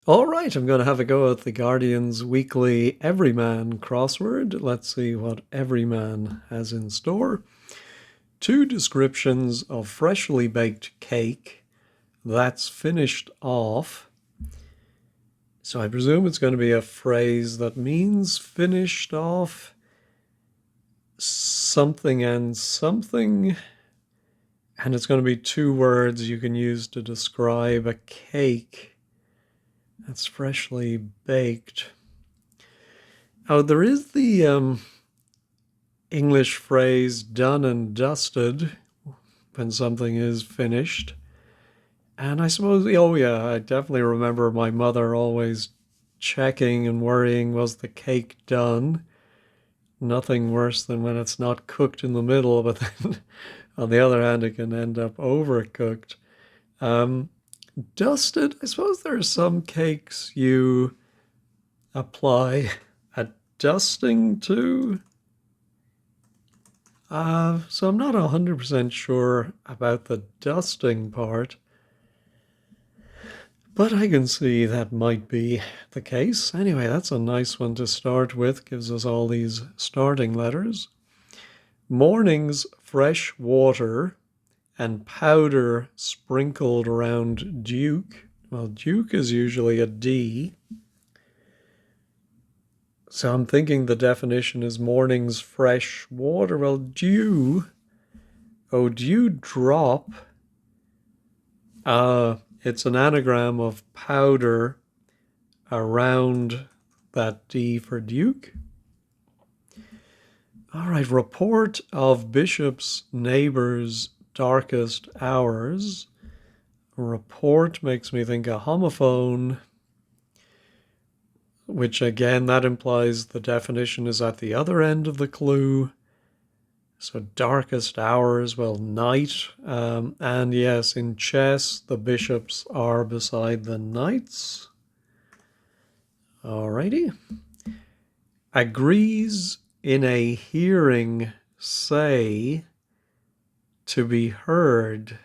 All right, I'm going to have a go at the Guardian's weekly Everyman crossword. Let's see what Everyman has in store. Two descriptions of freshly baked cake that's finished off. So I presume it's going to be a phrase that means finished off something and something. And it's going to be two words you can use to describe a cake that's freshly baked. Oh, there is the English phrase done and dusted when something is finished. And I suppose, oh yeah, I definitely remember my mother always checking and worrying, was the cake done? Nothing worse than when it's not cooked in the middle, but then on the other hand, it can end up overcooked. Um, Dusted, I suppose there are some cakes you apply a dusting to. So I'm not 100% sure about the dusting part, but I can see that might be the case. Anyway, that's a nice one to start with. Gives us all these starting letters. Morning's fresh water and powder sprinkled around Duke. Well, Duke is usually a D. So I'm thinking the definition is morning's fresh water. Well, dew. Oh, dew drop. It's an anagram of powder around that D for Duke. All right, report of bishop's neighbor's darkest hours. Report makes me think a homophone, which again, that implies the definition is at the other end of the clue. So darkest hours, well, night. And yes, in chess, the bishops are beside the knights. Alrighty. Agrees in a hearing say to be heard.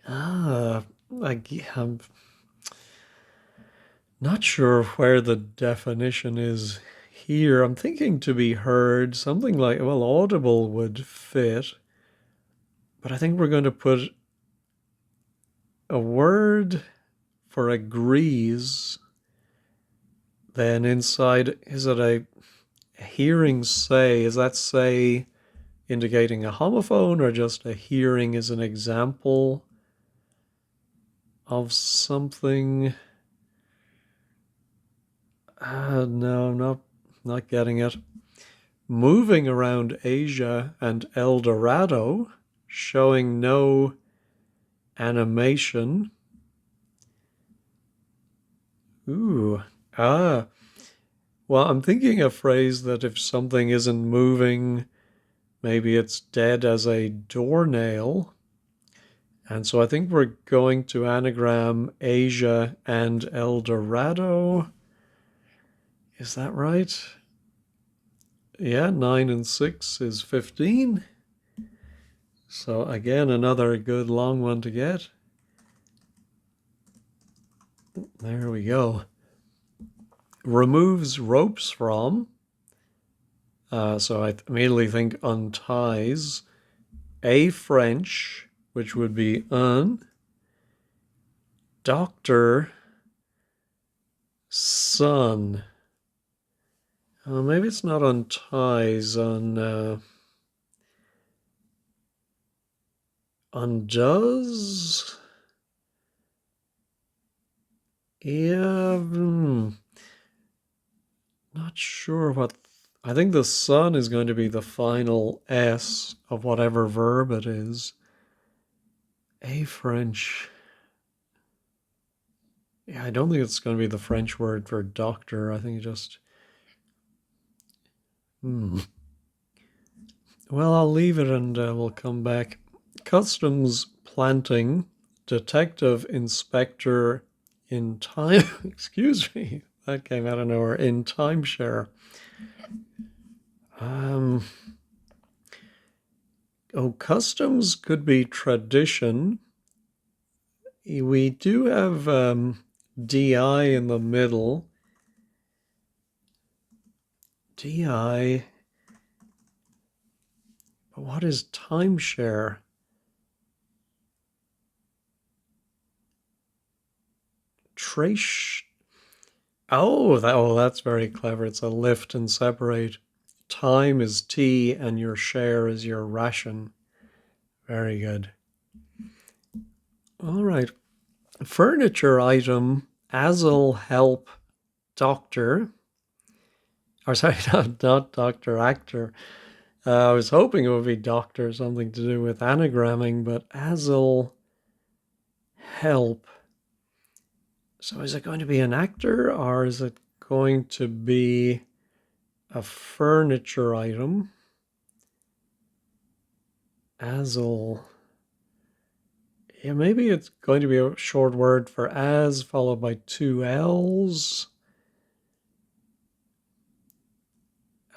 I'm not sure where the definition is here. I'm thinking to be heard, something like, well, audible would fit. But I think we're going to put a word for agrees. Then inside, is it a hearing say? Is that say indicating a homophone, or just a hearing is an example of something? No, I'm not getting it. Moving around Asia and El Dorado, showing no animation. Ooh, well, I'm thinking a phrase that if something isn't moving, maybe it's dead as a doornail. And so I think we're going to anagram Asia and El Dorado. Is that right? Yeah, 9 and 6 is 15. So again, another good long one to get. There we go. Removes ropes from. So I immediately think unties. A French, which would be un. Doctor. Son. Maybe it's not unties, undoes. Yeah, not sure what. I think the son is going to be the final S of whatever verb it is. A French. Yeah, I don't think it's going to be the French word for doctor. I think it just. Well, I'll leave it and we'll come back. Customs planting, detective inspector in time. Excuse me, that came out of nowhere. In timeshare. Customs could be tradition. We do have DI in the middle. DI. But what is timeshare? Trace. Oh, that's very clever. It's a lift and separate. Time is T and your share is your ration. Very good. All right. Furniture item, Azel help doctor. Or sorry, not doctor, actor. I was hoping it would be doctor, something to do with anagramming, but Azel help. So is it going to be an actor or is it going to be a furniture item? Azel. Yeah, maybe it's going to be a short word for as followed by two L's.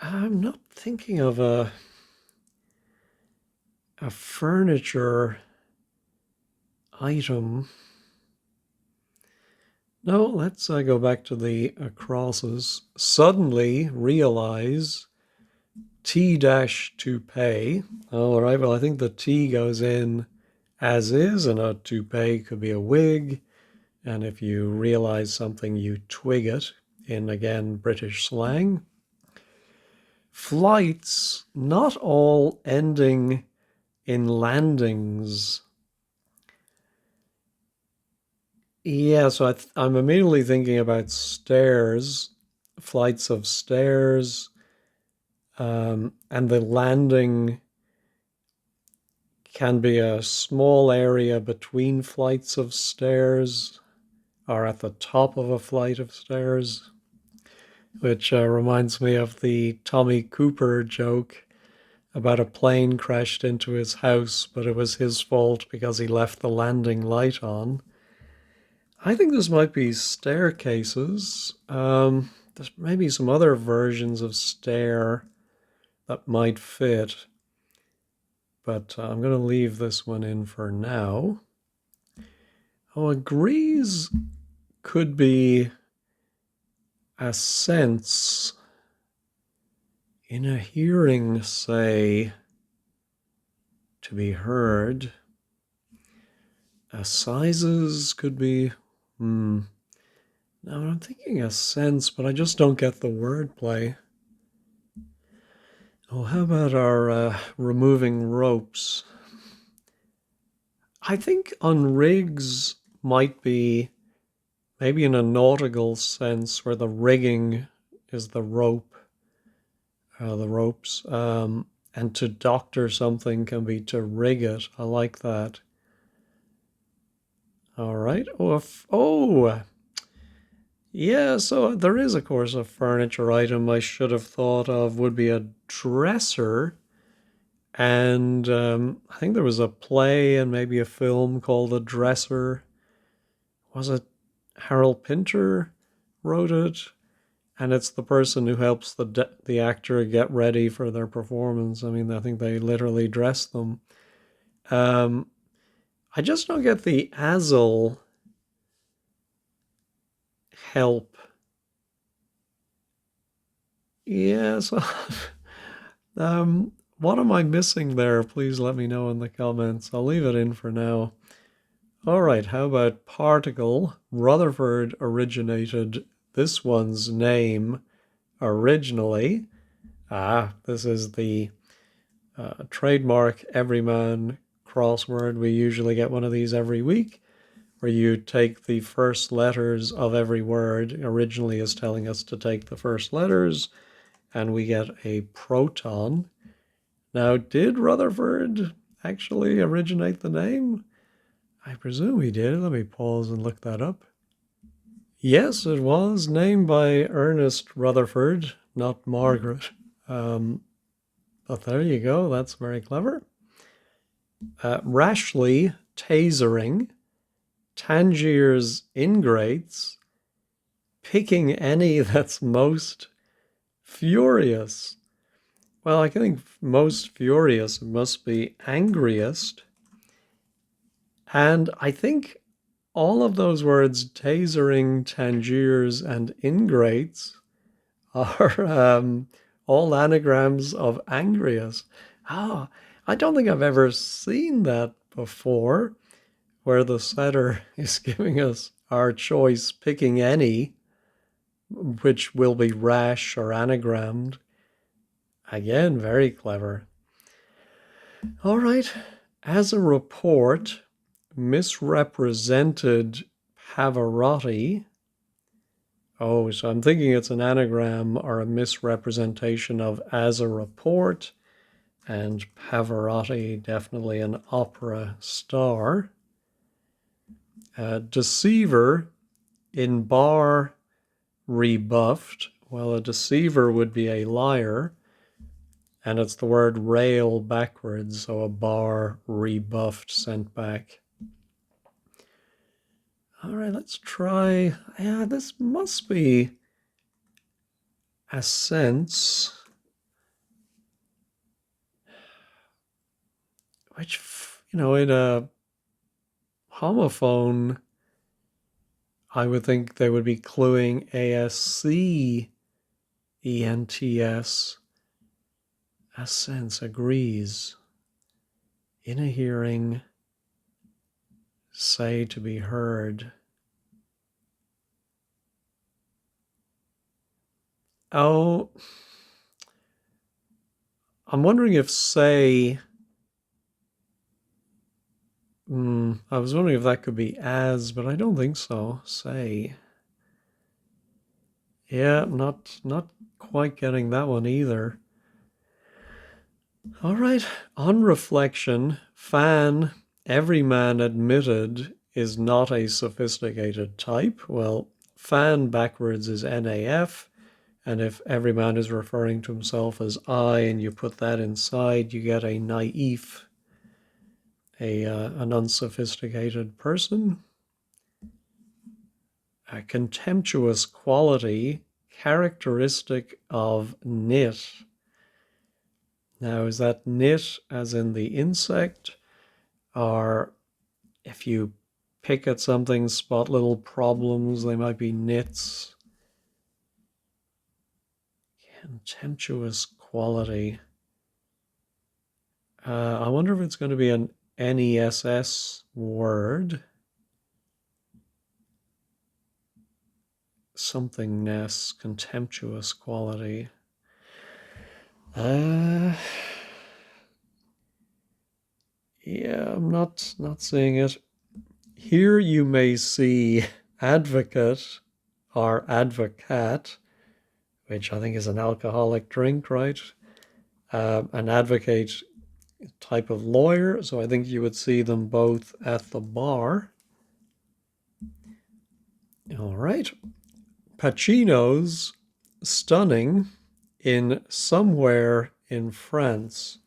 I'm not thinking of a furniture item. No, let's go back to the crosses. Suddenly realize T dash to pay. All right, well, I think the T goes in as is, and a toupee could be a wig. And if you realize something, you twig it in, again, British slang. Flights, not all ending in landings. Yeah, so I'm immediately thinking about stairs, flights of stairs, and the landing can be a small area between flights of stairs or at the top of a flight of stairs, which reminds me of the Tommy Cooper joke about a plane crashed into his house, but it was his fault because he left the landing light on. I think this might be staircases. There's maybe some other versions of stair that might fit, but I'm going to leave this one in for now. Oh, agrees could be a sense in a hearing, say, to be heard. Sizes could be, now I'm thinking a sense, but I just don't get the wordplay. Oh, how about our removing ropes? I think unrigs might be maybe in a nautical sense where the rigging is the rope, the ropes, and to doctor something can be to rig it. I like that. All right. Yeah, so there is, of course, a furniture item I should have thought of would be a dresser. And I think there was a play and maybe a film called The Dresser. Was it Harold Pinter wrote it? And it's the person who helps the actor get ready for their performance. I mean, I think they literally dress them. I just don't get the Azel help. Yeah, so what am I missing there? Please let me know in the comments. I'll leave it in for now. All right, how about particle? Rutherford originated this one's name originally. This is the trademark Everyman crossword. We usually get one of these every week where you take the first letters of every word. Originally is telling us to take the first letters, and we get a proton. Now, did Rutherford actually originate the name? I presume he did. Let me pause and look that up. Yes, it was named by Ernest Rutherford, not Margaret. But there you go. That's very clever. Rashly tasering, Tangier's ingrates, picking any that's most furious. Well, I think most furious must be angriest. And I think all of those words, tasering, tangiers, and ingrates, are all anagrams of angriest. Ah, I don't think I've ever seen that before, where the setter is giving us our choice, picking any, which will be rash or anagrammed. Again, very clever. All right. As a report, misrepresented Pavarotti. Oh, so I'm thinking it's an anagram or a misrepresentation of as a report, and Pavarotti, definitely an opera star. Deceiver, in bar, rebuffed. Well, a deceiver would be a liar, and it's the word rail backwards, so a bar, rebuffed, sent back. All right, let's try. Yeah, this must be a sense, which, in a homophone, I would think they would be cluing ASC, ENTS. A sense, agrees. In a hearing, say to be heard. Oh, I'm wondering if say, I was wondering if that could be as, but I don't think so. Say. Yeah, not quite getting that one either. All right, on reflection, fan, every man admitted, is not a sophisticated type. Well, fan backwards is NAF, and if every man is referring to himself as I and you put that inside, you get a naif, an unsophisticated person. A contemptuous quality, characteristic of nit. Now, is that nit as in the insect, or if you pick at something, spot little problems, they might be nits? Contemptuous quality. I wonder if it's going to be an NESS word. Somethingness, contemptuous quality. Yeah, I'm not seeing it. Here you may see advocate or advocate, which I think is an alcoholic drink, right? An advocate type of lawyer, so I think you would see them both at the bar. All right. Pacino's stunning in somewhere in France.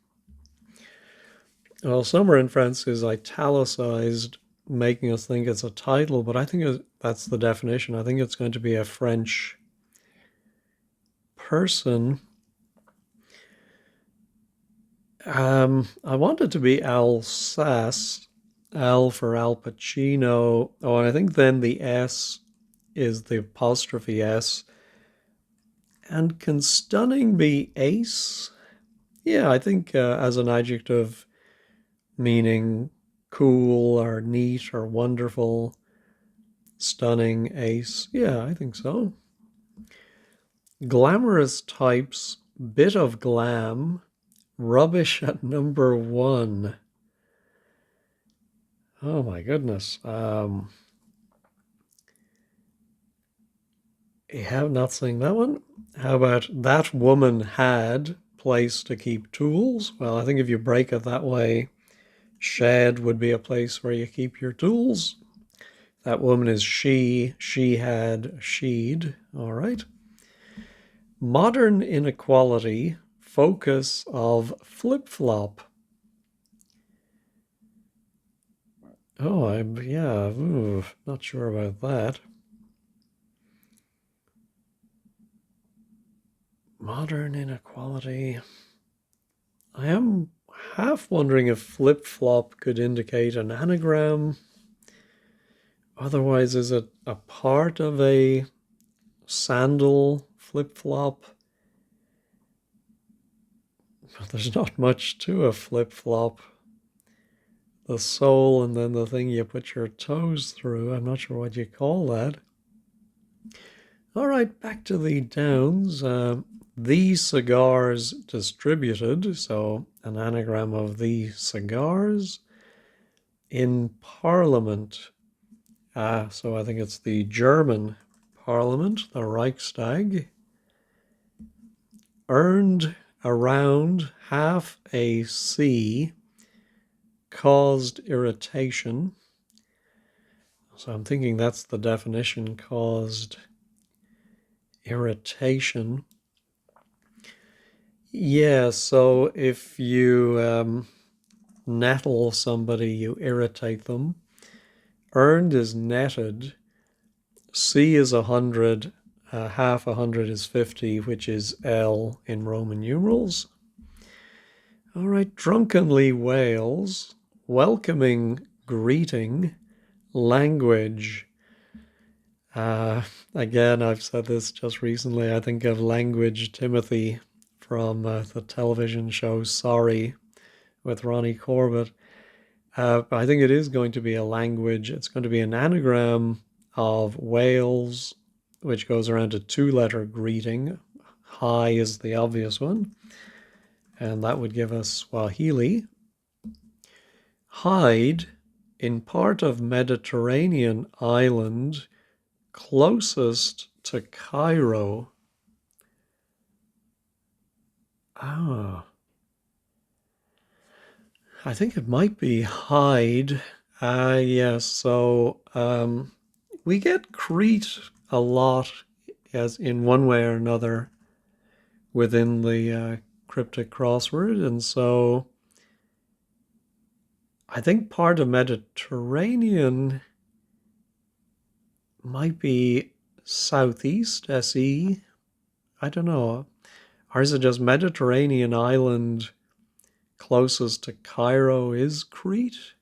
Well, somewhere in France is italicized, making us think it's a title, but I think that's the definition. I think it's going to be a French person. I want it to be Alsace, Al for Al Pacino. Oh, and I think then the S is the apostrophe S. And can stunning be ace? Yeah, I think as an adjective meaning cool or neat or wonderful, stunning, ace. Yeah, I think so. Glamorous types, bit of glam, rubbish at number one. Oh my goodness. You have not seen that one? How about that woman had place to keep tools? Well, I think if you break it that way, shed would be a place where you keep your tools. That woman is she had, she'd. All right. Modern inequality, focus of flip-flop. Oh, not sure about that. Modern inequality. I am half wondering if flip-flop could indicate an anagram. Otherwise, is it a part of a sandal flip-flop? There's not much to a flip-flop. The sole and then the thing you put your toes through. I'm not sure what you call that. All right, back to the downs. The cigars distributed, so an anagram of the cigars in Parliament. So I think it's the German Parliament, the Reichstag. Earned around half a C, caused irritation. So I'm thinking that's the definition, caused irritation. Yeah, so if you nettle somebody, you irritate them. Earned is netted. C is 100. Half 100 is 50, which is L in Roman numerals. All right, drunkenly wails, welcoming greeting, language. Again, I've said this just recently. I think of Language Timothy from the television show Sorry with Ronnie Corbett. I think it is going to be a language. It's going to be an anagram of Wales, which goes around a two-letter greeting. Hi is the obvious one. And that would give us Swahili. Hide, in part of Mediterranean island closest to Cairo. I think it might be hide. Yes, so we get Crete a lot as in one way or another within the cryptic crossword, and so I think part of Mediterranean might be southeast, SE. I don't know. Or is it just Mediterranean island closest to Cairo is Crete?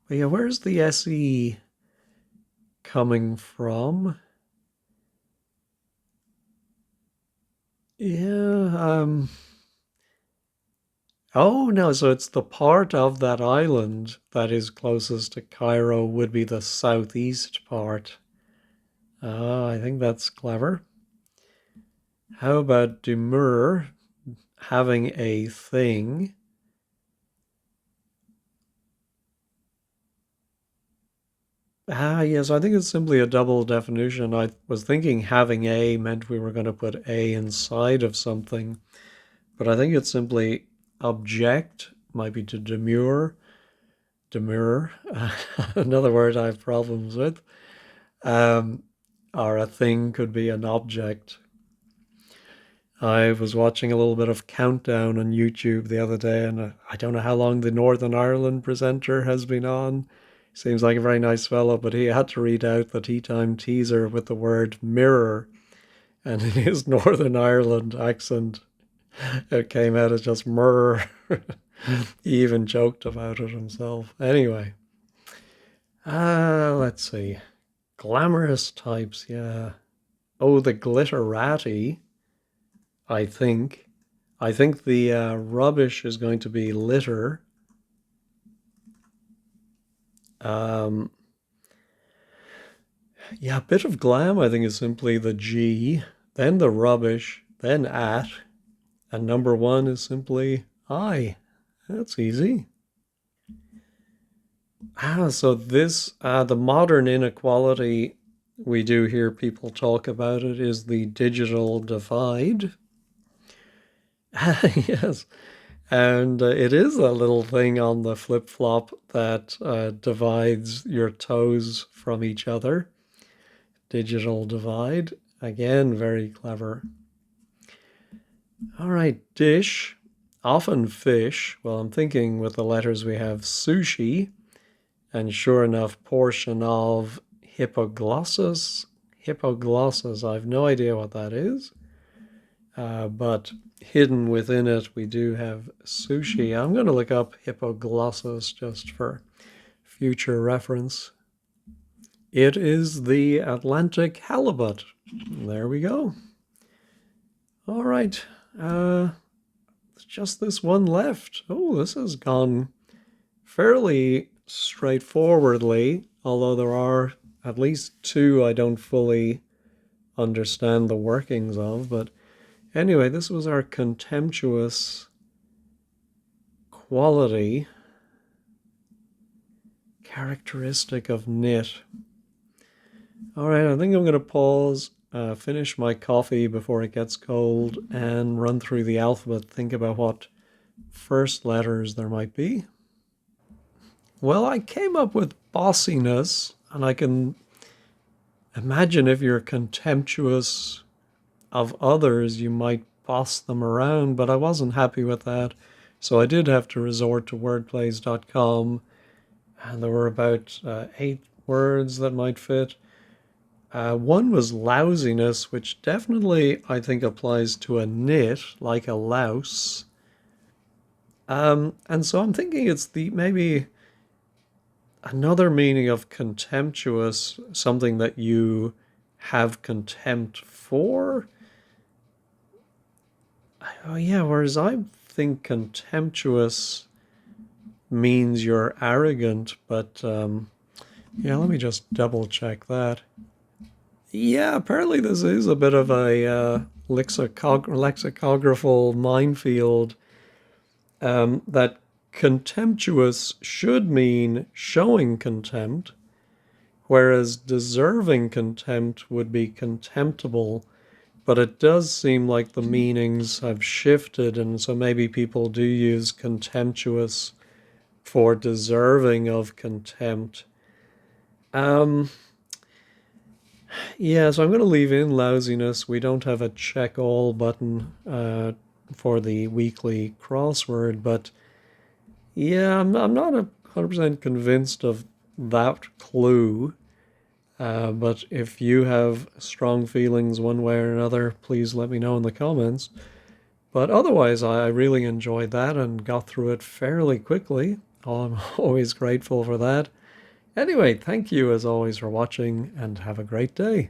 But yeah, where's the SE coming from? Yeah, oh no, so it's the part of that island that is closest to Cairo would be the southeast part. I think that's clever. How about demur, having a thing? Yes, I think it's simply a double definition. I was thinking having a meant we were going to put a inside of something, but I think it's simply object, might be to demur, demur, another word I have problems with, or a thing could be an object. I was watching a little bit of Countdown on YouTube the other day, and I don't know how long the Northern Ireland presenter has been on. Seems like a very nice fellow, but he had to read out the tea time teaser with the word mirror, and in his Northern Ireland accent, it came out as just murr. He even joked about it himself. Anyway, let's see. Glamorous types, yeah. Oh, the glitterati, I think. I think the rubbish is going to be litter. Yeah, a bit of glam, I think, is simply the G, then the rubbish, then at, and number one is simply I. That's easy. So this, the modern inequality, we do hear people talk about it, is the digital divide. Yes. And it is a little thing on the flip-flop that divides your toes from each other. Digital divide. Again, very clever. All right, dish. Often fish. Well, I'm thinking with the letters we have sushi, and sure enough, portion of hippoglossus. Hippoglossus, I have no idea what that is. But hidden within it, we do have sushi. I'm going to look up hippoglossus just for future reference. It is the Atlantic halibut. There we go. All right. Just this one left. Oh, this has gone fairly straightforwardly, although there are at least two I don't fully understand the workings of. But anyway, this was our contemptuous quality characteristic of knit. All right, I think I'm going to pause, finish my coffee before it gets cold, and run through the alphabet, think about what first letters there might be. Well, I came up with bossiness, and I can imagine if you're contemptuous of others, you might boss them around, but I wasn't happy with that. So I did have to resort to wordplays.com, and there were about 8 words that might fit. One was lousiness, which definitely I think applies to a knit, like a louse. And so I'm thinking it's the maybe another meaning of contemptuous, something that you have contempt for. Oh yeah, whereas I think contemptuous means you're arrogant, but yeah, let me just double check that. Yeah, apparently this is a bit of a lexicographical minefield. That contemptuous should mean showing contempt, whereas deserving contempt would be contemptible. But it does seem like the meanings have shifted, and so maybe people do use contemptuous for deserving of contempt. Um, yeah, so I'm going to leave in lousiness. We don't have a check all button for the weekly crossword, but yeah, I'm not 100% convinced of that clue. But if you have strong feelings one way or another, please let me know in the comments. But otherwise, I really enjoyed that and got through it fairly quickly. I'm always grateful for that. Anyway, thank you as always for watching and have a great day.